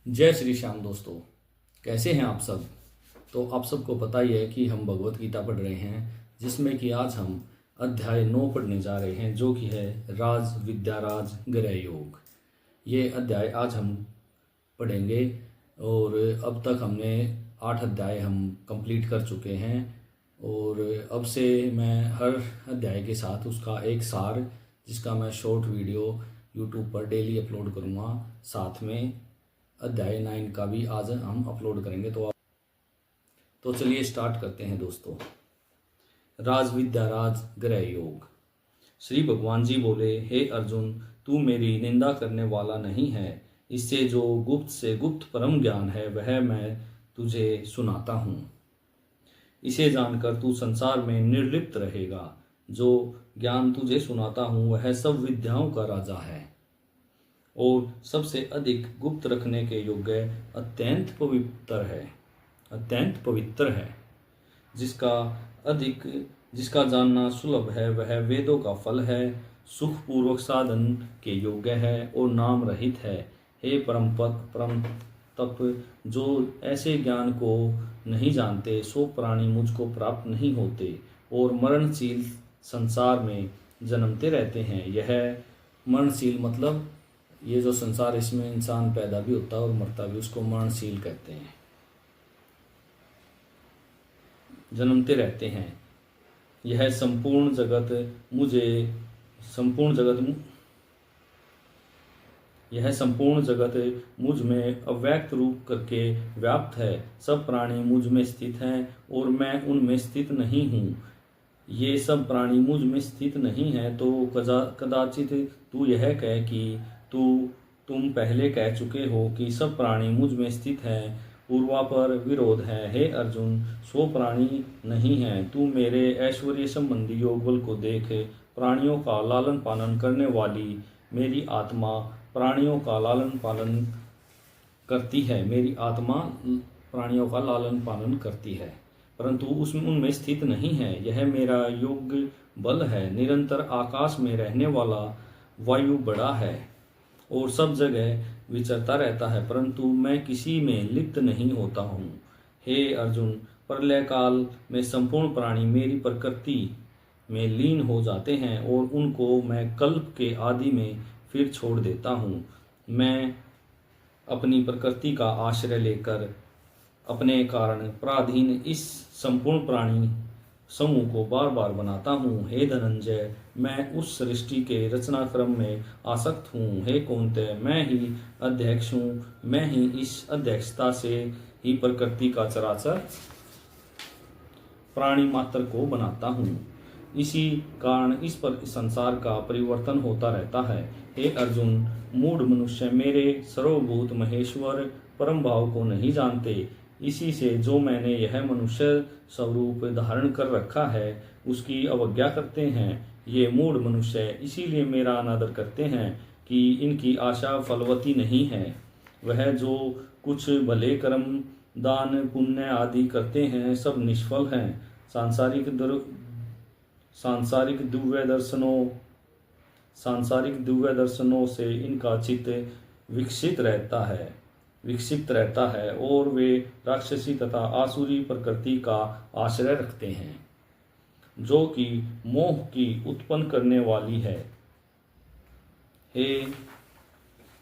जय श्री श्याम दोस्तों, कैसे हैं आप सब। तो आप सबको पता ही है कि हम भगवत गीता पढ़ रहे हैं, जिसमें कि आज हम अध्याय 9 पढ़ने जा रहे हैं, जो कि है राज विद्या राज गृह योग। ये अध्याय आज हम पढ़ेंगे और अब तक हमने 8 अध्याय हम कंप्लीट कर चुके हैं। और अब से मैं हर अध्याय के साथ उसका एक सार, जिसका मैं शॉर्ट वीडियो यूट्यूब पर डेली अपलोड करूँगा, साथ में अध्याय 9 का भी आज हम अपलोड करेंगे। तो चलिए स्टार्ट करते हैं दोस्तों। राज विद्या राज गृह योग। श्री भगवान जी बोले, हे अर्जुन, तू मेरी निंदा करने वाला नहीं है। इससे जो गुप्त से गुप्त परम ज्ञान है वह मैं तुझे सुनाता हूँ। इसे जानकर तू संसार में निर्लिप्त रहेगा। जो ज्ञान तुझे सुनाता हूँ वह सब विद्याओं का राजा है और सबसे अधिक गुप्त रखने के योग्य अत्यंत पवित्र है। जिसका जानना सुलभ है वह वेदों का फल है, सुखपूर्वक साधन के योग्य है और नाम रहित है। हे परम तप, जो ऐसे ज्ञान को नहीं जानते सो प्राणी मुझको प्राप्त नहीं होते और मरणशील संसार में जन्मते रहते हैं। यह मरणशील मतलब ये जो संसार, इसमें इंसान पैदा भी होता है और मरता भी, उसको मरणशील कहते हैं। जन्मते रहते हैं। यह संपूर्ण जगत मुझ में अव्यक्त रूप करके व्याप्त है। सब प्राणी मुझ में स्थित हैं और मैं उनमें स्थित नहीं हूँ। ये सब प्राणी मुझ में स्थित नहीं है तो कदाचित तू यह कह कि तुम पहले कह चुके हो कि सब प्राणी मुझ में स्थित है। पूर्वापर विरोध है। हे अर्जुन, सो प्राणी नहीं है। तू मेरे ऐश्वर्य संबंधी योग बल को देख। प्राणियों का लालन पालन करने वाली मेरी आत्मा प्राणियों का लालन पालन करती है। मेरी आत्मा प्राणियों का लालन पालन करती है, परंतु उनमें स्थित नहीं है। यह मेरा योग बल है। निरंतर आकाश में रहने वाला वायु बड़ा है और सब जगह विचरता रहता है, परंतु मैं किसी में लिप्त नहीं होता हूँ। हे अर्जुन, प्रलय काल में संपूर्ण प्राणी मेरी प्रकृति में लीन हो जाते हैं और उनको मैं कल्प के आदि में फिर छोड़ देता हूँ। मैं अपनी प्रकृति का आश्रय लेकर अपने कारण पराधीन इस संपूर्ण प्राणी समूह को बार बार बनाता हूँ। हे धनंजय, मैं उस सृष्टि के रचना क्रम में आसक्त हूँ। हे कौन्तेय, मैं ही अध्यक्ष हूँ। मैं ही इस अध्यक्षता से ही प्रकृति का चराचर प्राणी मात्र को बनाता हूँ। इसी कारण इस पर संसार का परिवर्तन होता रहता है। हे अर्जुन, मूढ़ मनुष्य मेरे सर्वभूत महेश्वर परम भाव को नहीं जानते। इसी से जो मैंने यह मनुष्य स्वरूप धारण कर रखा है उसकी अवज्ञा करते हैं। ये मूढ़ मनुष्य इसीलिए मेरा अनादर करते हैं कि इनकी आशा फलवती नहीं है। वह जो कुछ भले कर्म दान पुण्य आदि करते हैं सब निष्फल हैं। सांसारिक दिव्य दर्शनों से इनका चित्त विकसित रहता है और वे राक्षसी तथा आसुरी प्रकृति का आश्रय रखते हैं, जो कि मोह की उत्पन्न करने वाली है। हे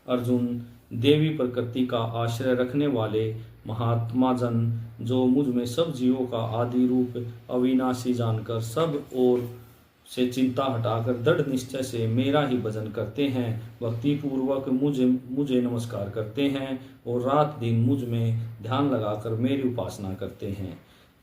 अर्जुन, देवी प्रकृति का आश्रय रखने वाले महात्मा जन जो मुझ में सब जीवों का आदि रूप अविनाशी जानकर सब ओर से चिंता हटाकर दृढ़ निश्चय से मेरा ही भजन करते हैं, भक्ति पूर्वक मुझे नमस्कार करते हैं और रात दिन मुझ में ध्यान लगाकर मेरी उपासना करते हैं।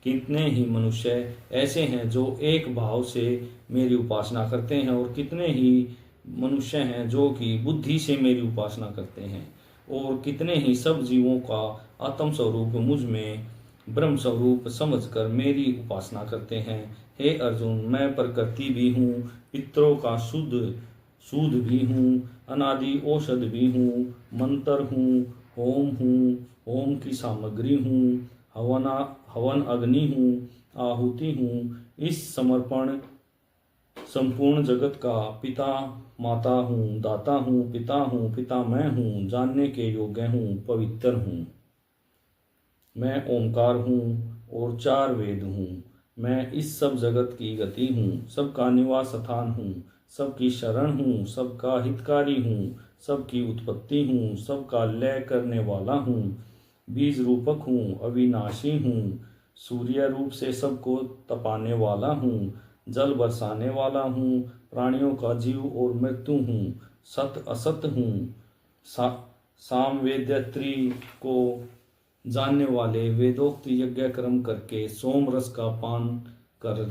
कितने ही मनुष्य ऐसे हैं जो एक भाव से मेरी उपासना करते हैं और कितने ही मनुष्य हैं जो कि बुद्धि से मेरी उपासना करते हैं और कितने ही सब जीवों का आत्म स्वरूप मुझ में ब्रह्म स्वरूप समझकर मेरी उपासना करते हैं। हे अर्जुन, मैं प्रकृति भी हूँ, पितरों का सूद भी हूँ, अनादि औषध भी हूँ, मंत्र हूँ, होम की सामग्री हूँ, हवन अग्नि हूँ, आहुति हूँ। इस संपूर्ण जगत का पिता माता हूँ, दाता हूँ, पिता मैं हूँ, जानने के योग्य हूँ, पवित्र हूँ। मैं ओमकार हूँ और 4 वेद हूँ। मैं इस सब जगत की गति हूँ, सबका निवास स्थान हूँ, सबकी शरण हूँ, सबका हितकारी हूँ, सबकी उत्पत्ति हूँ, सबका लय करने वाला हूँ, बीज रूपक हूँ, अविनाशी हूँ, सूर्य रूप से सबको तपाने वाला हूँ, जल बरसाने वाला हूँ, प्राणियों का जीव और मृत्यु हूँ, सत असत हूँ, साम वेद्यत्री को जानने वाले, वेदोक्त यज्ञ कर्म करके सोम रस का पान कर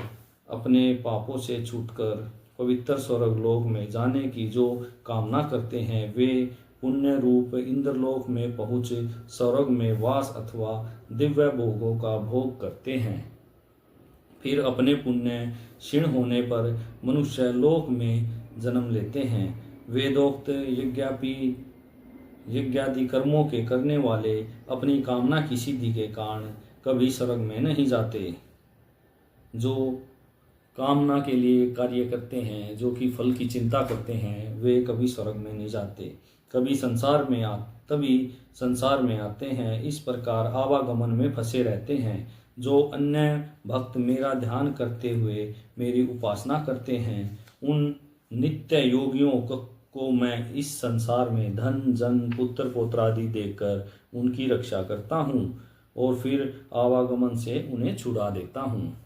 अपने पापों से छूटकर पवित्र स्वर्ग लोक में जाने की जो कामना करते हैं, वे पुण्य रूप इंद्रलोक में पहुँच स्वर्ग में वास अथवा दिव्य भोगों का भोग करते हैं। फिर अपने पुण्य क्षीण होने पर मनुष्य लोक में जन्म लेते हैं। वेदोक्त यज्ञादि कर्मों के करने वाले अपनी कामना की सिद्धि के कारण कभी स्वर्ग में नहीं जाते। जो कामना के लिए कार्य करते हैं, जो कि फल की चिंता करते हैं, वे कभी स्वर्ग में नहीं जाते, तभी संसार में आते हैं। इस प्रकार आवागमन में फंसे रहते हैं। जो अन्य भक्त मेरा ध्यान करते हुए मेरी उपासना करते हैं, उन नित्य योगियों को मैं इस संसार में धन जन पुत्र पौत्र आदि देकर उनकी रक्षा करता हूँ और फिर आवागमन से उन्हें छुड़ा देता हूँ।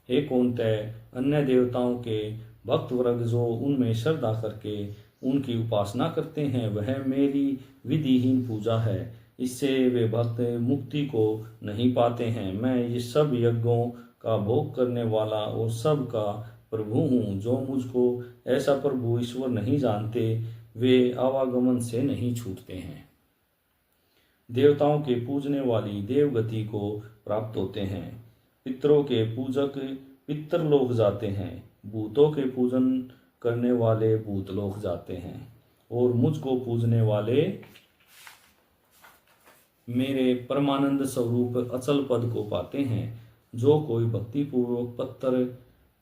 हे कौन्तेय, अन्य देवताओं के भक्त वर्ग जो उनमें श्रद्धा करके उनकी उपासना करते हैं, वह मेरी विधिहीन पूजा है। इससे वे भक्त मुक्ति को नहीं पाते हैं। मैं ये सब यज्ञों का भोग करने वाला और सब का प्रभु हूँ। जो मुझको ऐसा प्रभु ईश्वर नहीं जानते, वे आवागमन से नहीं छूटते हैं। देवताओं के पूजने वाली देवगति को प्राप्त होते हैं। पितरों के पूजक पितरलोक जाते हैं। भूतों के पूजन करने वाले भूतलोक जाते हैं और मुझको पूजने वाले मेरे परमानंद स्वरूप अचल पद को पाते हैं। जो कोई भक्ति पूर्वक पत्थर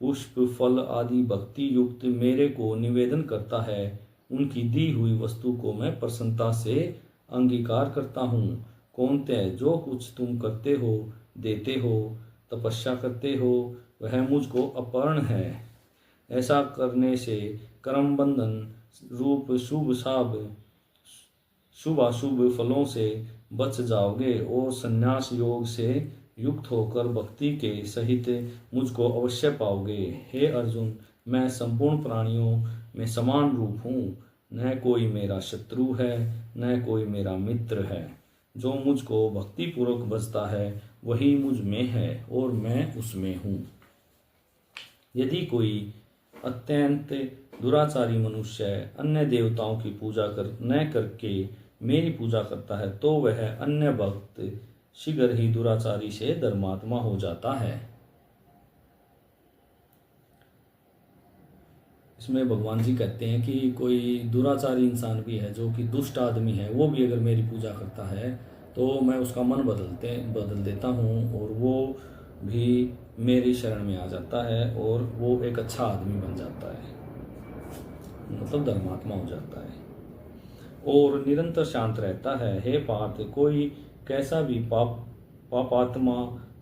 पुष्प फल आदि भक्ति युक्त मेरे को निवेदन करता है, उनकी दी हुई वस्तु को मैं प्रसन्नता से अंगीकार करता हूँ। कौन्तेय, जो कुछ तुम करते हो, देते हो, तपस्या करते हो, वह मुझको अपर्ण है। ऐसा करने से कर्म बंधन रूप शुभाशुभ फलों से बच जाओगे और संन्यास योग से युक्त होकर भक्ति के सहित मुझको अवश्य पाओगे। हे अर्जुन, मैं संपूर्ण प्राणियों में समान रूप हूँ। न कोई मेरा शत्रु है, न कोई मेरा मित्र है। जो मुझको भक्ति पूर्वक भजता है, वही मुझ में है और मैं उसमें हूँ। यदि कोई अत्यंत दुराचारी मनुष्य अन्य देवताओं की पूजा न करके मेरी पूजा करता है, तो वह अन्य भक्त शीघ्र ही दुराचारी से धर्मात्मा हो जाता है। इसमें भगवान जी कहते हैं कि कोई दुराचारी इंसान भी है, जो कि दुष्ट आदमी है, वो भी अगर मेरी पूजा करता है तो मैं उसका मन बदल देता हूँ और वो भी मेरी शरण में आ जाता है और वो एक अच्छा आदमी बन जाता है, मतलब धर्मात्मा हो जाता है और निरंतर शांत रहता है। हे पार्थ, कोई कैसा भी पापात्मा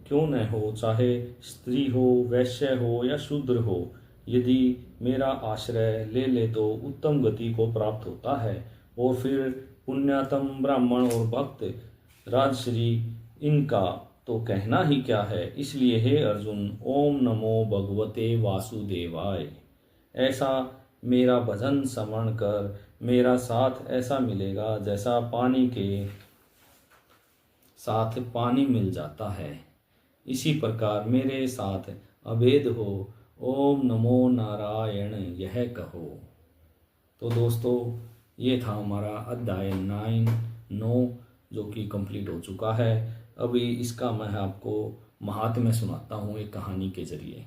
क्यों न हो, चाहे स्त्री हो, वैश्य हो या शूद्र हो, यदि मेरा आश्रय ले ले तो उत्तम गति को प्राप्त होता है और फिर पुण्यात्म ब्राह्मण और भक्त राजश्री, इनका तो कहना ही क्या है। इसलिए हे अर्जुन, ओम नमो भगवते वासुदेवाय। ऐसा मेरा भजन श्रवण कर मेरा साथ ऐसा मिलेगा जैसा पानी के साथ पानी मिल जाता है। इसी प्रकार मेरे साथ अभेद हो। ओम नमो नारायण यह कहो। तो दोस्तों, ये था हमारा अध्याय 9 जो कि कंप्लीट हो चुका है। अभी इसका मैं आपको महात्म्य सुनाता हूँ एक कहानी के जरिए।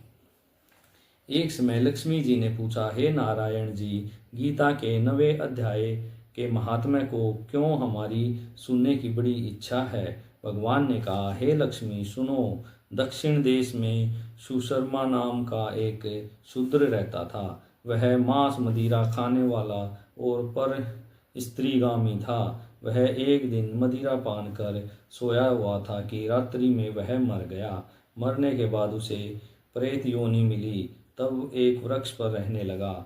एक समय लक्ष्मी जी ने पूछा, हे नारायण जी, गीता के 9वें अध्याय के महात्म्य को क्यों हमारी सुनने की बड़ी इच्छा है। भगवान ने कहा, हे लक्ष्मी सुनो, दक्षिण देश में सुशर्मा नाम का एक शूद्र रहता था। वह मांस मदिरा खाने वाला और पर स्त्रीगामी था। वह एक दिन मदिरा पान कर सोया हुआ था कि रात्रि में वह मर गया। मरने के बाद उसे प्रेत योनि मिली। तब एक वृक्ष पर रहने लगा।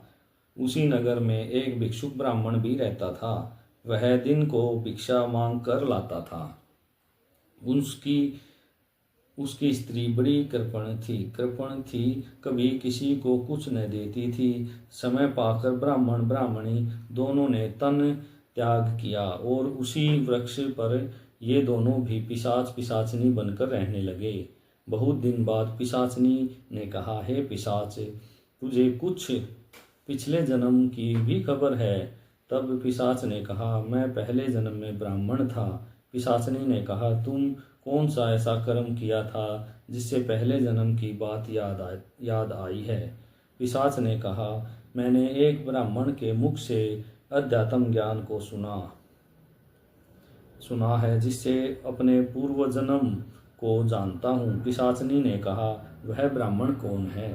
उसी नगर में एक भिक्षुक ब्राह्मण भी रहता था। वह दिन को भिक्षा मांग कर लाता था। उसकी स्त्री बड़ी कृपण थी, कभी किसी को कुछ न देती थी। समय पाकर ब्राह्मण ब्राह्मणी दोनों ने तन त्याग किया और उसी वृक्ष पर ये दोनों भी पिशाच पिशाचनी बनकर रहने लगे। बहुत दिन बाद पिशाचनी ने कहा, हे पिशाच, तुझे कुछ पिछले जन्म की भी खबर है? तब पिशाच ने कहा, मैं पहले जन्म में ब्राह्मण था। पिशाचनी ने कहा, तुम कौन सा ऐसा कर्म किया था जिससे पहले जन्म की बात याद आई है? पिशाच ने कहा, मैंने एक ब्राह्मण के मुख से अध्यात्म ज्ञान को सुना है, जिससे अपने पूर्व जन्म को जानता हूँ। पिशाचनी ने कहा, वह ब्राह्मण कौन है?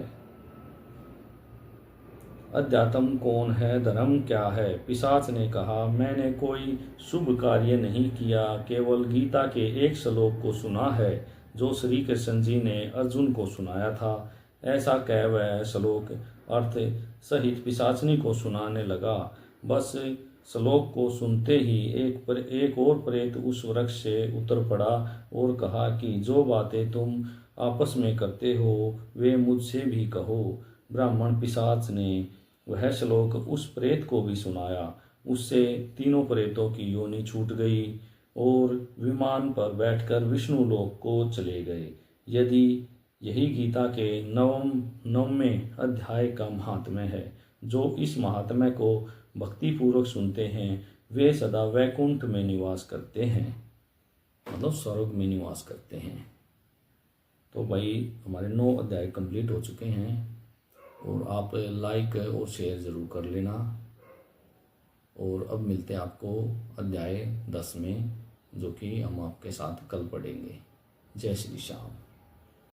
अध्यात्म कौन है? धर्म क्या है? पिशाच ने कहा, मैंने कोई शुभ कार्य नहीं किया, केवल गीता के एक श्लोक को सुना है जो श्री कृष्ण जी ने अर्जुन को सुनाया था। ऐसा कह वह श्लोक अर्थ सहित पिशाचनी को सुनाने लगा। बस श्लोक को सुनते ही एक और प्रेत उस वृक्ष से उतर पड़ा और कहा कि जो बातें तुम आपस में करते हो वे मुझसे भी कहो। ब्राह्मण पिशाच ने वह श्लोक उस प्रेत को भी सुनाया। उससे तीनों प्रेतों की योनि छूट गई और विमान पर बैठकर विष्णु लोक को चले गए। यदि यही गीता के नववें अध्याय का महात्म्य है। जो इस महात्म्य को भक्तिपूर्वक सुनते हैं वे सदा वैकुंठ में निवास करते हैं, मतलब स्वर्ग में निवास करते हैं। तो भाई हमारे 9 अध्याय कंप्लीट हो चुके हैं और आप लाइक और शेयर ज़रूर कर लेना। और अब मिलते हैं आपको अध्याय 10 में, जो कि हम आपके साथ कल पढ़ेंगे। जय श्री श्याम।